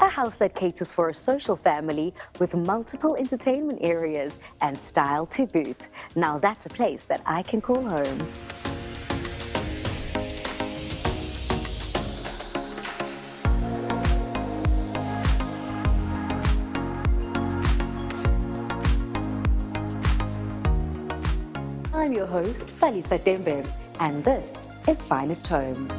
A house that caters for a social family with multiple entertainment areas and style to boot. Now that's a place that I can call home. I'm your host, Palisa Dembe, and this is Finest Homes.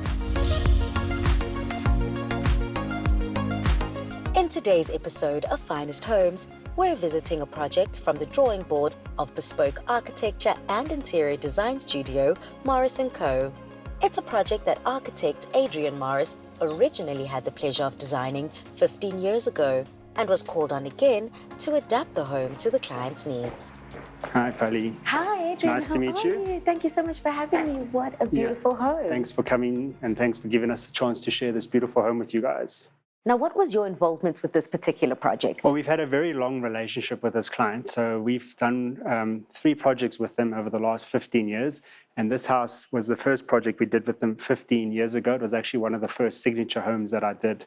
In today's episode of Finest Homes, we're visiting a project from the drawing board of bespoke architecture and interior design studio Morris & Co. It's a project that architect Adrian Morris originally had the pleasure of designing 15 years ago and was called on again to adapt the home to the client's needs. Hi, Pali. Hi, Adrian. Nice to meet you. Thank you so much for having me. What a beautiful home. Thanks for coming and thanks for giving us a chance to share this beautiful home with you guys. Now, what was your involvement with this particular project? Well, we've had a very long relationship with this client. So we've done 3 projects with them over the last 15 years. And this house was the first project we did with them 15 years ago. It was actually one of the first signature homes that I did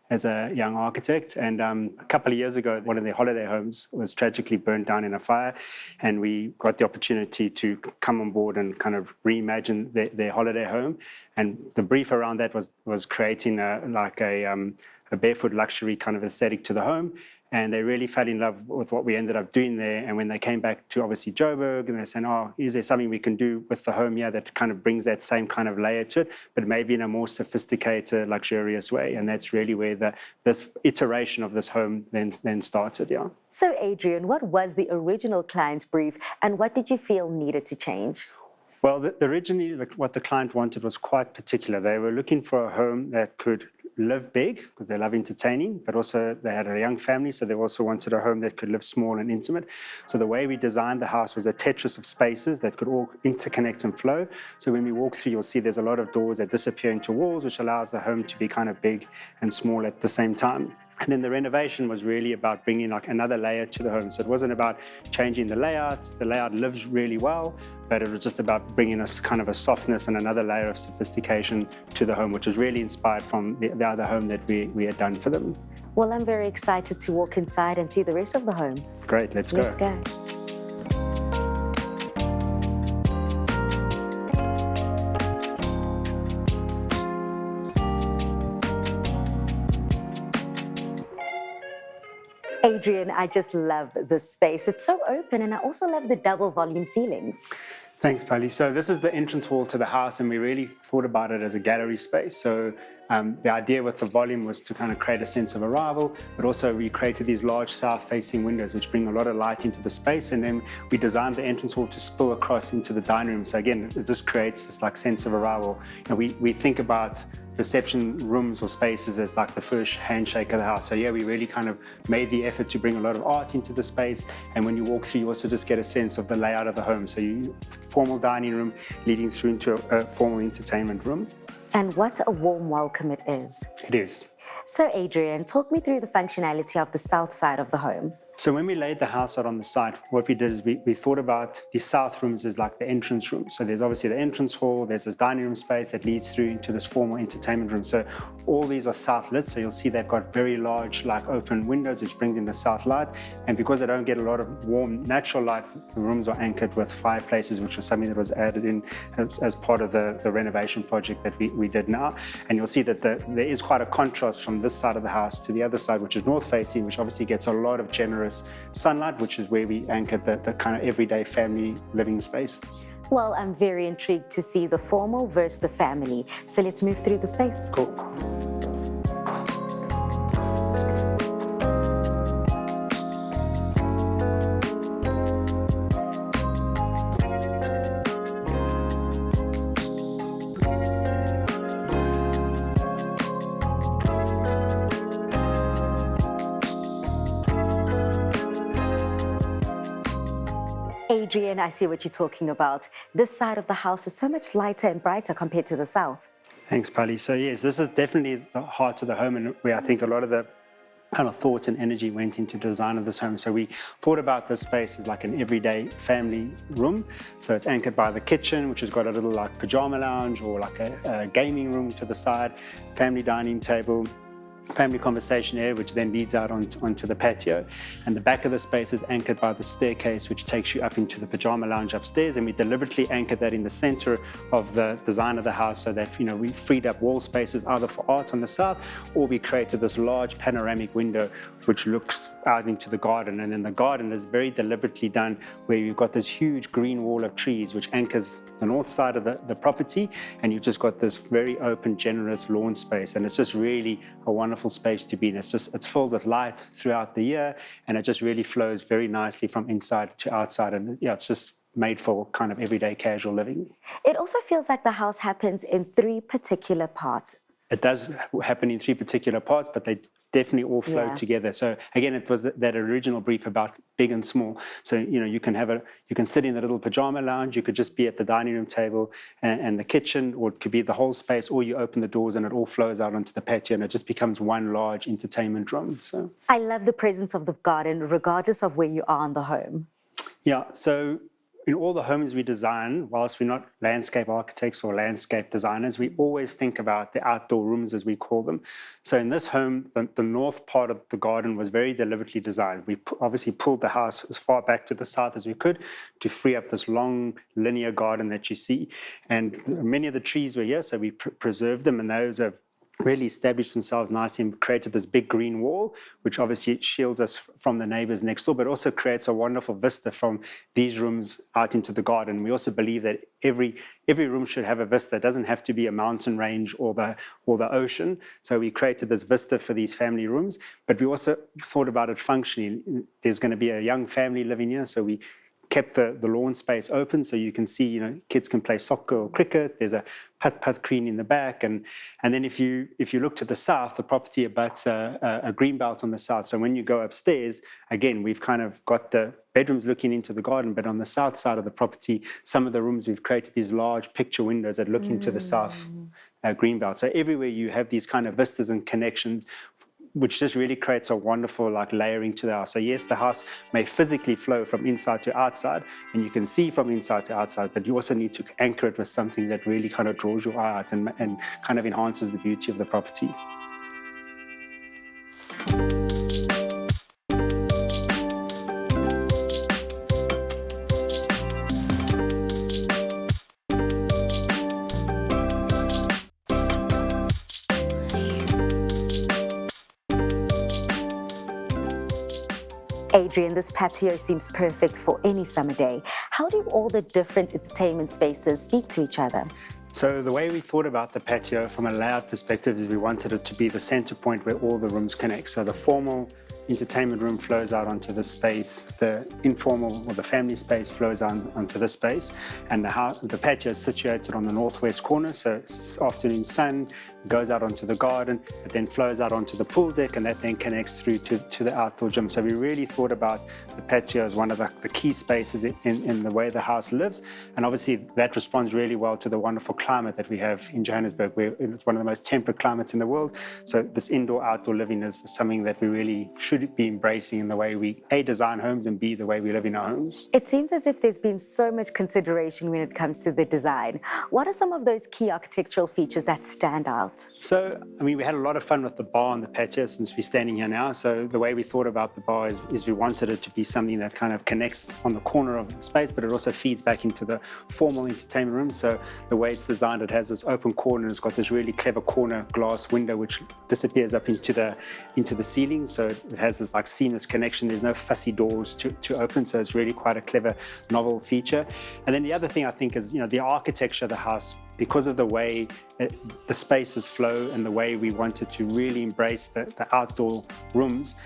as a young architect. And a couple of years ago, one of their holiday homes was tragically burned down in a fire. And we got the opportunity to come on board and kind of reimagine their holiday home. And the brief around that was creating a barefoot luxury kind of aesthetic to the home. And they really fell in love with what we ended up doing there. And when they came back to obviously Joburg, and they're saying, oh, is there something we can do with the home here that kind of brings that same kind of layer to it, but maybe in a more sophisticated, luxurious way. And that's really where this iteration of this home then started, yeah. So Adrian, what was the original client's brief and what did you feel needed to change? Well, originally what the client wanted was quite particular. They were looking for a home that could live big because they love entertaining, but also they had a young family, so they also wanted a home that could live small and intimate. So the way we designed the house was a Tetris of spaces that could all interconnect and flow. So when we walk through, you'll see there's a lot of doors that disappear into walls, which allows the home to be kind of big and small at the same time. And then the renovation was really about bringing like another layer to the home. So it wasn't about changing the layout. The layout lives really well, but it was just about bringing us kind of a softness and another layer of sophistication to the home, which was really inspired from the other home that we had done for them. Well, I'm very excited to walk inside and see the rest of the home. Great, let's go. Let's go. Adrian, I just love this space. It's so open, and I also love the double volume ceilings. Thanks, Pali. So this is the entrance hall to the house, and we really thought about it as a gallery space. So the idea with the volume was to kind of create a sense of arrival, but also we created these large south-facing windows which bring a lot of light into the space, and then we designed the entrance hall to spill across into the dining room. So again, it just creates this like sense of arrival. You know, we think about reception rooms or spaces as like the first handshake of the house. So yeah, we really kind of made the effort to bring a lot of art into the space. And when you walk through, you also just get a sense of the layout of the home. So you formal dining room leading through into a formal entertainment room. And what a warm welcome it is. It is. So Adrian, talk me through the functionality of the south side of the home. So when we laid the house out on the site, what we did is we thought about the south rooms as like the entrance room. So there's obviously the entrance hall, there's this dining room space that leads through into this formal entertainment room. So all these are south lit. So you'll see they've got very large like open windows, which brings in the south light. And because they don't get a lot of warm natural light, the rooms are anchored with fireplaces, which was something that was added in as part of the renovation project that we did now. And you'll see that there is quite a contrast from this side of the house to the other side, which is north facing, which obviously gets a lot of generous sunlight, which is where we anchored the kind of everyday family living spaces. Well, I'm very intrigued to see the formal versus the family. So let's move through the space. Cool. Adrian, I see what you're talking about. This side of the house is so much lighter and brighter compared to the south. Thanks, Pali. So yes, this is definitely the heart of the home, and where I think a lot of the kind of thought and energy went into design of this home. So we thought about this space as like an everyday family room. So it's anchored by the kitchen, which has got a little like pajama lounge or like a gaming room to the side, family dining table. family conversation area, which then leads out onto the patio. And the back of the space is anchored by the staircase, which takes you up into the pajama lounge upstairs. And we deliberately anchored that in the center of the design of the house so that, we freed up wall spaces either for art on the south, or we created this large panoramic window which looks out into the garden. And then the garden is very deliberately done where you've got this huge green wall of trees which anchors the north side of the property, and you've just got this very open, generous lawn space, and it's just really a wonderful space to be in. It's filled with light throughout the year, and it just really flows very nicely from inside to outside, and it's just made for kind of everyday casual living. It also feels like the house happens in 3 particular parts. It does happen in 3 particular parts, but they definitely all flow together. So again, it was that original brief about big and small. So you can sit in the little pajama lounge, you could just be at the dining room table and the kitchen, or it could be the whole space, or you open the doors and it all flows out onto the patio and it just becomes one large entertainment room. So I love the presence of the garden regardless of where you are in the home. Yeah, so in all the homes we design, whilst we're not landscape architects or landscape designers, we always think about the outdoor rooms, as we call them. So in this home, the north part of the garden was very deliberately designed. We obviously pulled the house as far back to the south as we could to free up this long linear garden that you see. And many of the trees were here, so we preserved them, and those have really established themselves nicely and created this big green wall, which obviously shields us from the neighbors next door, but also creates a wonderful vista from these rooms out into the garden. We also believe that every room should have a vista. It doesn't have to be a mountain range or the ocean. So we created this vista for these family rooms, but we also thought about it functionally. There's going to be a young family living here, so we kept the lawn space open so you can see, kids can play soccer or cricket. There's a putt green in the back, and then if you look to the south, the property abuts a green belt on the south. So when you go upstairs, again, we've kind of got the bedrooms looking into the garden, but on the south side of the property, some of the rooms we've created these large picture windows that look into the south green belt. So everywhere you have these kind of vistas and connections, which just really creates a wonderful layering to the house. So yes, the house may physically flow from inside to outside, and you can see from inside to outside, but you also need to anchor it with something that really kind of draws your eye out and kind of enhances the beauty of the property. Adrian, this patio seems perfect for any summer day. How do all the different entertainment spaces speak to each other? So the way we thought about the patio from a layout perspective is we wanted it to be the center point where all the rooms connect. So the formal entertainment room flows out onto the space, the informal or the family space flows onto this space, and the patio is situated on the northwest corner, so it's afternoon sun, goes out onto the garden, it then flows out onto the pool deck, and that then connects through to the outdoor gym. So we really thought about the patio as one of the key spaces in the way the house lives, and obviously that responds really well to the wonderful climate that we have in Johannesburg, where it's one of the most temperate climates in the world. So this indoor-outdoor living is something that we really should be embracing in the way we A, design homes, and B, the way we live in our homes. It seems as if there's been so much consideration when it comes to the design. What are some of those key architectural features that stand out? So, we had a lot of fun with the bar and the patio since we're standing here now. So the way we thought about the bar is we wanted it to be something that kind of connects on the corner of the space, but it also feeds back into the formal entertainment room. So the way it's designed, it has this open corner, and it's got this really clever corner glass window which disappears up into the ceiling. So it has this seamless connection. There's no fussy doors to open, so it's really quite a clever, novel feature. And then the other thing I think is, the architecture of the house, because of the way the spaces flow and the way we wanted to really embrace the outdoor rooms.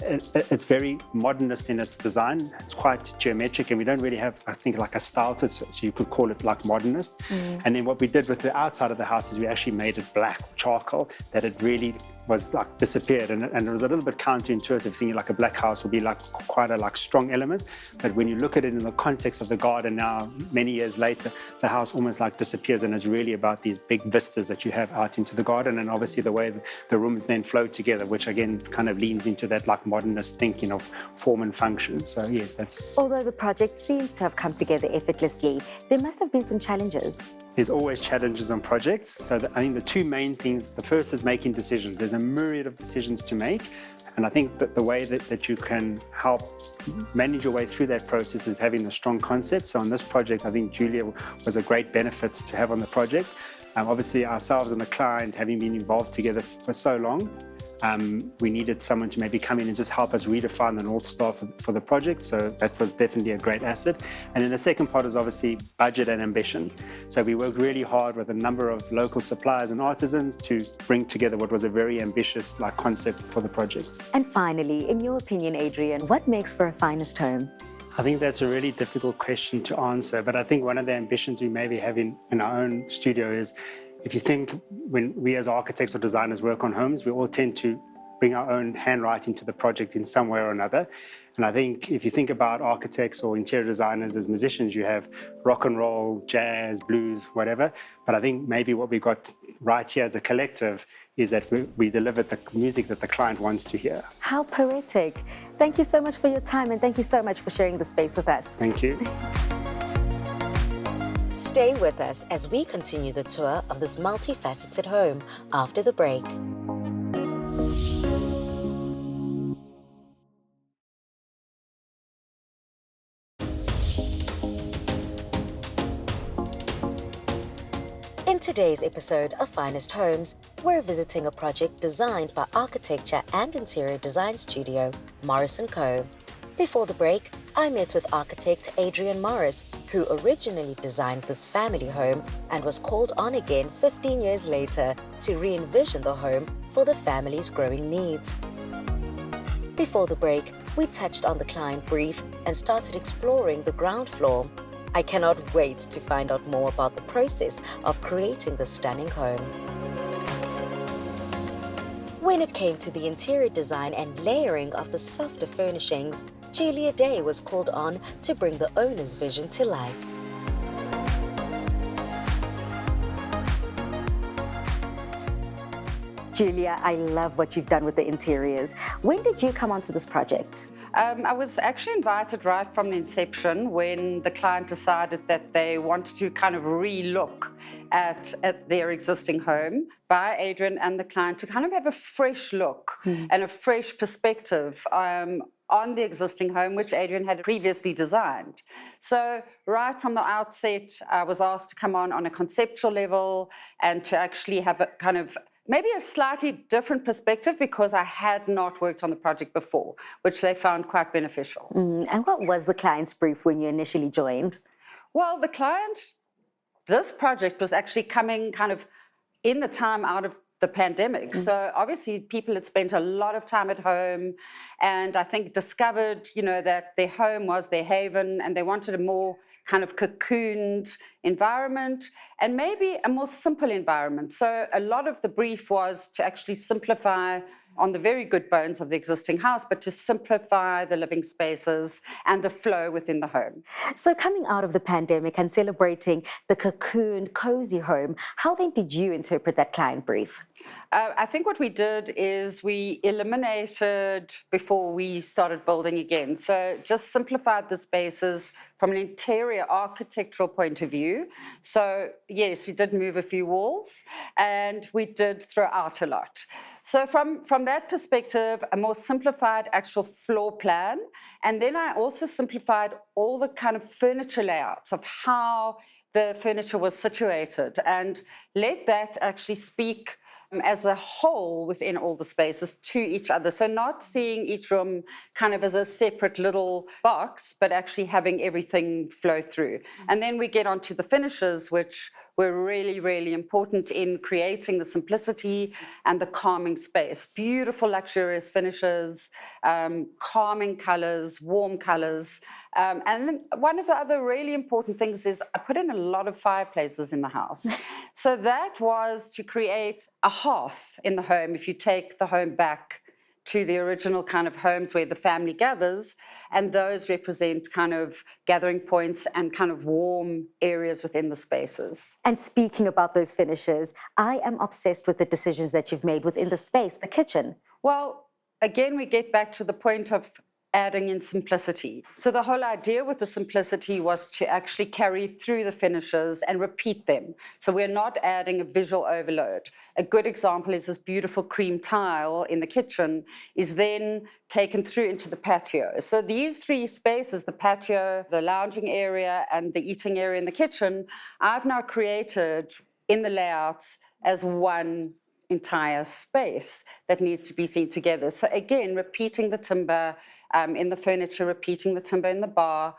It's very modernist in its design. It's quite geometric, and we don't really have, I think, a style to it, so you could call it modernist. And then what we did with the outside of the house is we actually made it black charcoal, that it really was disappeared, and it was a little bit counterintuitive, thinking a black house would be quite a strong element. But when you look at it in the context of the garden now, many years later, the house almost disappears, and it's really about these big vistas that you have out into the garden, and obviously the way the rooms then flow together, which again kind of leans into that modernist thinking of form and function. So yes, that's... Although the project seems to have come together effortlessly, there must have been some challenges. there's always challenges on projects. So I think the two main things, the first is making decisions. There's a myriad of decisions to make. And I think that the way that you can help manage your way through that process is having a strong concept. So on this project, I think Julia was a great benefit to have on the project. Obviously, ourselves and the client, having been involved together for so long, we needed someone to maybe come in and just help us redefine the North Star for the project. So that was definitely a great asset. And then the second part is obviously budget and ambition. So we worked really hard with a number of local suppliers and artisans to bring together what was a very ambitious concept for the project. And finally, in your opinion, Adrian, what makes for a finest home? I think that's a really difficult question to answer, but I think one of the ambitions we maybe have in our own studio is, if you think when we as architects or designers work on homes, we all tend to bring our own handwriting to the project in some way or another. And I think if you think about architects or interior designers as musicians, you have rock and roll, jazz, blues, whatever. But I think maybe what we got right here as a collective is that we delivered the music that the client wants to hear. How poetic. Thank you so much for your time, and thank you so much for sharing the space with us. Thank you. Stay with us as we continue the tour of this multifaceted home after the break. In today's episode of Finest Homes, we're visiting a project designed by architecture and interior design studio Morris & Co. Before the break, I met with architect Adrian Morris, who originally designed this family home and was called on again 15 years later to re-envision the home for the family's growing needs. Before the break, we touched on the client brief and started exploring the ground floor. I cannot wait to find out more about the process of creating this stunning home. When it came to the interior design and layering of the softer furnishings, Julia Day was called on to bring the owner's vision to life. Julia, I love what you've done with the interiors. When did you come onto this project? I was actually invited right from the inception when the client decided that they wanted to kind of re-look at their existing home by Adrian and the client to kind of have a fresh look and a fresh perspective on the existing home, which Adrian had previously designed. So right from the outset, I was asked to come on a conceptual level and to actually have a kind of maybe a slightly different perspective because I had not worked on the project before, which they found quite beneficial. And what was the client's brief when you initially joined? Well, this project was actually coming kind of in the time out of the pandemic. So obviously people had spent a lot of time at home and I think discovered, that their home was their haven and they wanted a more kind of cocooned environment and maybe a more simple environment. So a lot of the brief was to actually simplify on the very good bones of the existing house, but to simplify the living spaces and the flow within the home. So coming out of the pandemic and celebrating the cocooned, cozy home, how then did you interpret that client brief? I think what we did is we eliminated before we started building again. So just simplified the spaces from an interior architectural point of view. So yes, we did move a few walls and we did throw out a lot. So from that perspective, a more simplified actual floor plan. And then I also simplified all the kind of furniture layouts of how the furniture was situated and let that actually speak as a whole within all the spaces to each other. So not seeing each room kind of as a separate little box, but actually having everything flow through. And then we get onto the finishes, which were really, really important in creating the simplicity and the calming space. Beautiful, luxurious finishes, calming colors, warm colors. And then one of the other really important things is I put in a lot of fireplaces in the house. So that was to create a hearth in the home. If you take the home back to the original kind of homes where the family gathers, and those represent kind of gathering points and kind of warm areas within the spaces. And speaking about those finishes, I am obsessed with the decisions that you've made within the space, the kitchen. Well, again, we get back to the point of adding in simplicity. So the whole idea with the simplicity was to actually carry through the finishes and repeat them. So we're not adding a visual overload. A good example is this beautiful cream tile in the kitchen is then taken through into the patio. So these three spaces, the patio, the lounging area, and the eating area in the kitchen, I've now created in the layouts as one entire space that needs to be seen together. So again, repeating the timber in the furniture, repeating the timber in the bar,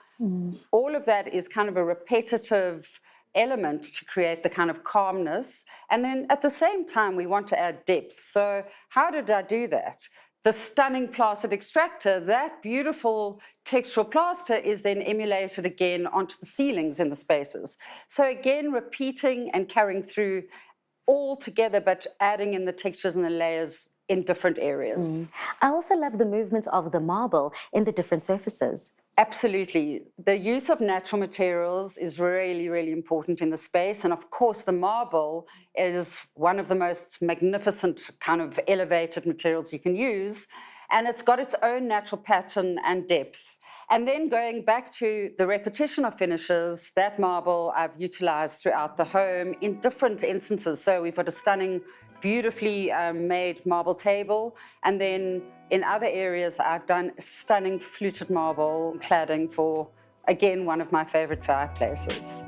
all of that is kind of a repetitive element to create the kind of calmness. And then at the same time, we want to add depth. So how did I do that? The stunning plastered extractor, that beautiful textural plaster is then emulated again onto the ceilings in the spaces. So again, repeating and carrying through all together, but adding in the textures and the layers in different areas. I also love the movement of the marble in the different surfaces. Absolutely. The use of natural materials is really, really important in the space. And of course, the marble is one of the most magnificent kind of elevated materials you can use. And it's got its own natural pattern and depth. And then going back to the repetition of finishes, that marble I've utilized throughout the home in different instances. So we've got a stunning, beautifully made marble table. And then in other areas, I've done stunning fluted marble cladding for, again, one of my favorite fireplaces.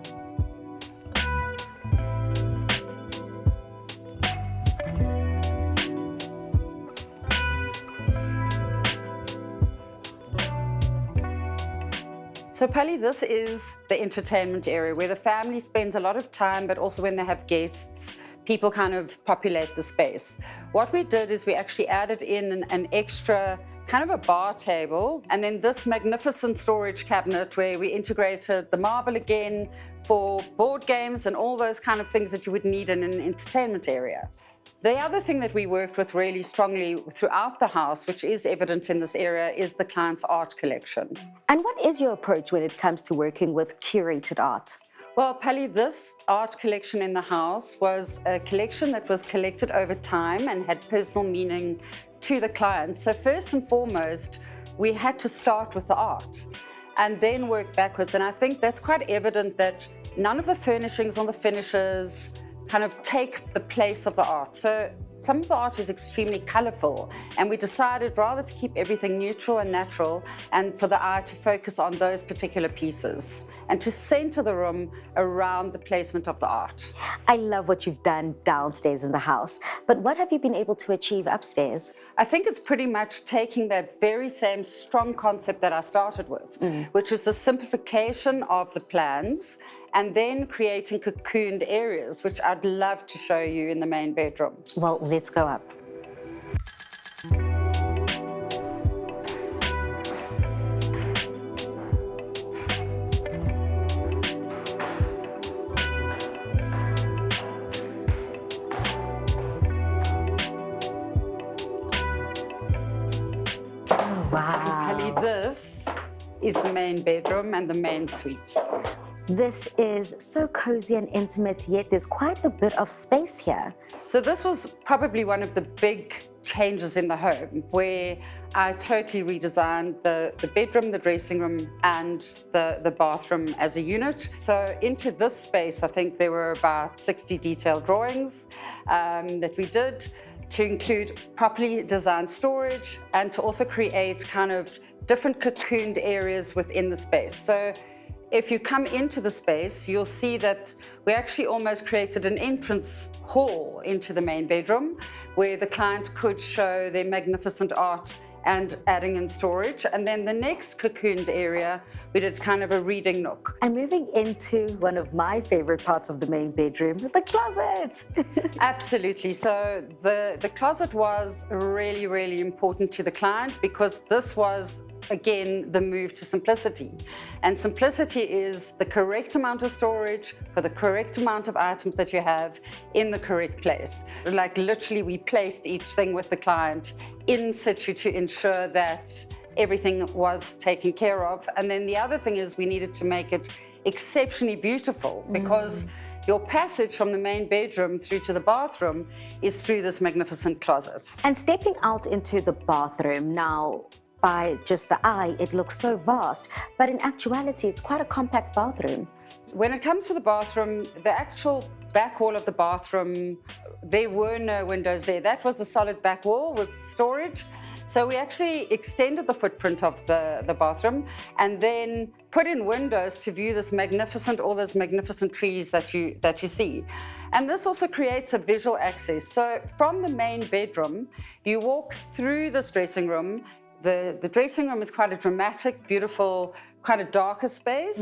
So Pali, this is the entertainment area where the family spends a lot of time, but also when they have guests, people kind of populate the space. What we did is we actually added in an extra kind of a bar table, and then this magnificent storage cabinet where we integrated the marble again for board games and all those kind of things that you would need in an entertainment area. The other thing that we worked with really strongly throughout the house, which is evident in this area, is the client's art collection. And what is your approach when it comes to working with curated art? Well, Pali, this art collection in the house was a collection that was collected over time and had personal meaning to the client. So first and foremost, we had to start with the art and then work backwards. And I think that's quite evident that none of the furnishings or the finishes kind of take the place of the art. So some of the art is extremely colorful, and we decided rather to keep everything neutral and natural and for the eye to focus on those particular pieces and to center the room around the placement of the art. I love what you've done downstairs in the house, but what have you been able to achieve upstairs? I think it's pretty much taking that very same strong concept that I started with, which is the simplification of the plans and then creating cocooned areas, which I'd love to show you in the main bedroom. Well, let's go up. Oh, wow. Pali, this is the main bedroom and the main suite. This is so cozy and intimate, yet there's quite a bit of space here. So this was probably one of the big changes in the home, where I totally redesigned the bedroom, the dressing room, and the bathroom as a unit. So into this space, I think there were about 60 detailed drawings that we did to include properly designed storage and to also create kind of different cocooned areas within the space. So if you come into the space, you'll see that we actually almost created an entrance hall into the main bedroom where the client could show their magnificent art and adding in storage. And then the next cocooned area, we did kind of a reading nook. And moving into one of my favorite parts of the main bedroom, the closet. Absolutely. So the closet was really, really important to the client because this was, again, the move to simplicity. And simplicity is the correct amount of storage for the correct amount of items that you have in the correct place. Like literally, we placed each thing with the client in situ to ensure that everything was taken care of. And then the other thing is we needed to make it exceptionally beautiful because your passage from the main bedroom through to the bathroom is through this magnificent closet. And stepping out into the bathroom now, by just the eye, it looks so vast, but in actuality, it's quite a compact bathroom. When it comes to the bathroom, the actual back wall of the bathroom, there were no windows there. That was a solid back wall with storage. So we actually extended the footprint of the bathroom and then put in windows to view all those magnificent trees that you see. And this also creates a visual access. So from the main bedroom, you walk through this dressing room. The dressing room is quite a dramatic, beautiful, quite a darker space.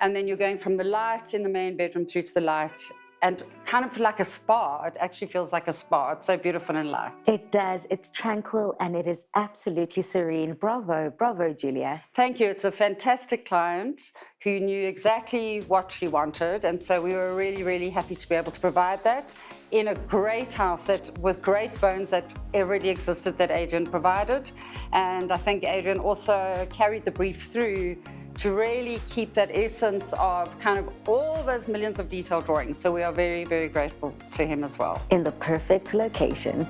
And then you're going from the light in the main bedroom through to the light, and kind of like a spa. It actually feels like a spa. It's so beautiful and light. It does. It's tranquil and it is absolutely serene. Bravo, bravo, Julia. Thank you. It's a fantastic client who knew exactly what she wanted. And so we were really, really happy to be able to provide that in a great house with great bones that already existed that Adrian provided. And I think Adrian also carried the brief through to really keep that essence of kind of all those millions of detailed drawings. So we are very, very grateful to him as well. In the perfect location.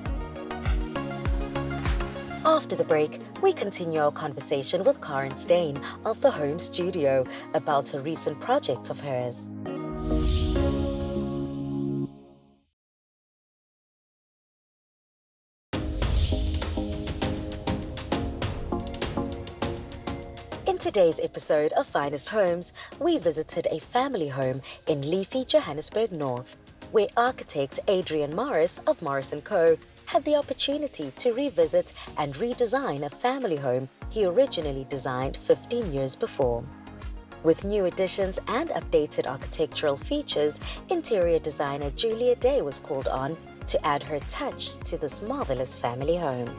After the break, we continue our conversation with Karen Stain of the Home Studio about a recent project of hers. In today's episode of Finest Homes, we visited a family home in leafy Johannesburg North, where architect Adrian Morris of Morris & Co. had the opportunity to revisit and redesign a family home he originally designed 15 years before. With new additions and updated architectural features, interior designer Julia Day was called on to add her touch to this marvelous family home.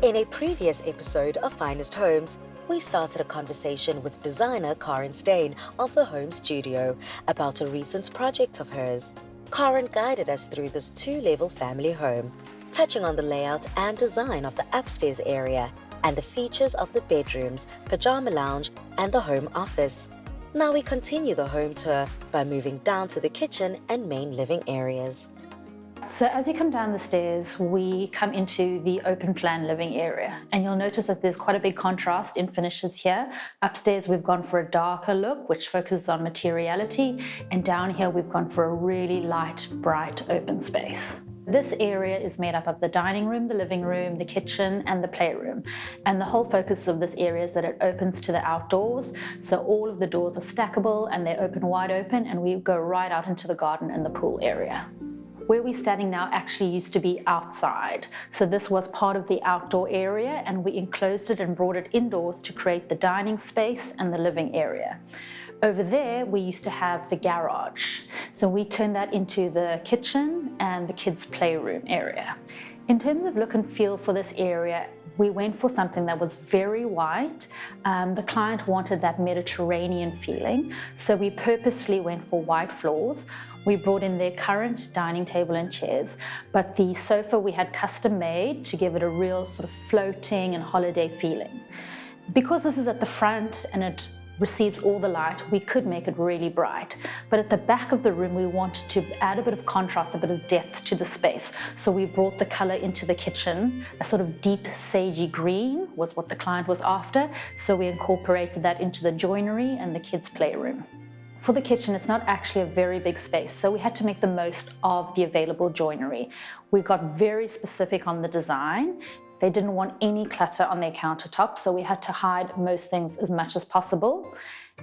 In a previous episode of Finest Homes, we started a conversation with designer Karen Stain of the Home Studio about a recent project of hers. Karen guided us through this 2-level family home, touching on the layout and design of the upstairs area and the features of the bedrooms, pajama lounge, and the home office. Now we continue the home tour by moving down to the kitchen and main living areas. So as you come down the stairs, we come into the open plan living area, and you'll notice that there's quite a big contrast in finishes here. Upstairs we've gone for a darker look which focuses on materiality, and down here we've gone for a really light, bright open space. This area is made up of the dining room, the living room, the kitchen, and the playroom. And the whole focus of this area is that it opens to the outdoors. So all of the doors are stackable and they open wide open, and we go right out into the garden and the pool area. Where we're standing now actually used to be outside. So this was part of the outdoor area, and we enclosed it and brought it indoors to create the dining space and the living area. Over there, we used to have the garage. So we turned that into the kitchen and the kids' playroom area. In terms of look and feel for this area, we went for something that was very white. The client wanted that Mediterranean feeling, so we purposefully went for white floors. We brought in their current dining table and chairs, but the sofa we had custom made to give it a real sort of floating and holiday feeling. Because this is at the front and it receives all the light, we could make it really bright. But at the back of the room, we wanted to add a bit of contrast, a bit of depth to the space. So we brought the color into the kitchen. A sort of deep sagey green was what the client was after. So we incorporated that into the joinery and the kids' playroom. For the kitchen, it's not actually a very big space, so we had to make the most of the available joinery. We got very specific on the design. They didn't want any clutter on their countertop, so we had to hide most things as much as possible.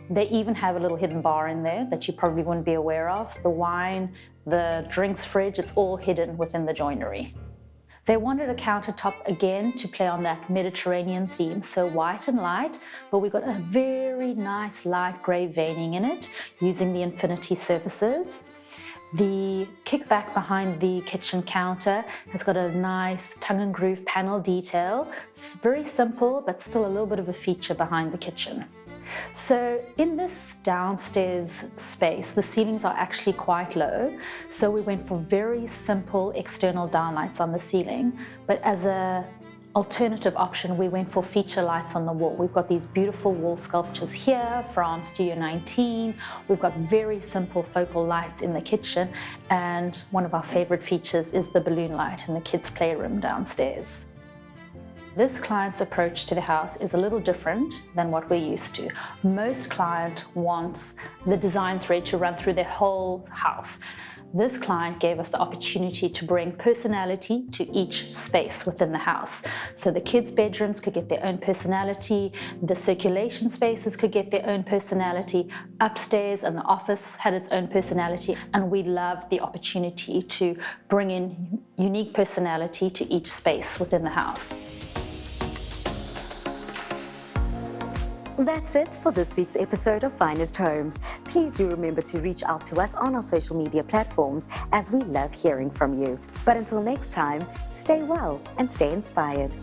They even have a little hidden bar in there that you probably wouldn't be aware of. The wine, the drinks fridge, it's all hidden within the joinery. They wanted a countertop again to play on that Mediterranean theme, so white and light, but we got a very nice light grey veining in it using the infinity surfaces. The kickback behind the kitchen counter has got a nice tongue and groove panel detail. It's very simple, but still a little bit of a feature behind the kitchen. So in this downstairs space, the ceilings are actually quite low. So we went for very simple external downlights on the ceiling, but as an alternative option, we went for feature lights on the wall. We've got these beautiful wall sculptures here from Studio 19. We've got very simple focal lights in the kitchen, and one of our favorite features is the balloon light in the kids' playroom downstairs. This client's approach to the house is a little different than what we're used to. Most client wants the design thread to run through their whole house. This client gave us the opportunity to bring personality to each space within the house. So the kids' bedrooms could get their own personality, the circulation spaces could get their own personality, upstairs and the office had its own personality, and we loved the opportunity to bring in unique personality to each space within the house. That's it for this week's episode of Finest Homes. Please do remember to reach out to us on our social media platforms, as we love hearing from you. But until next time, stay well and stay inspired.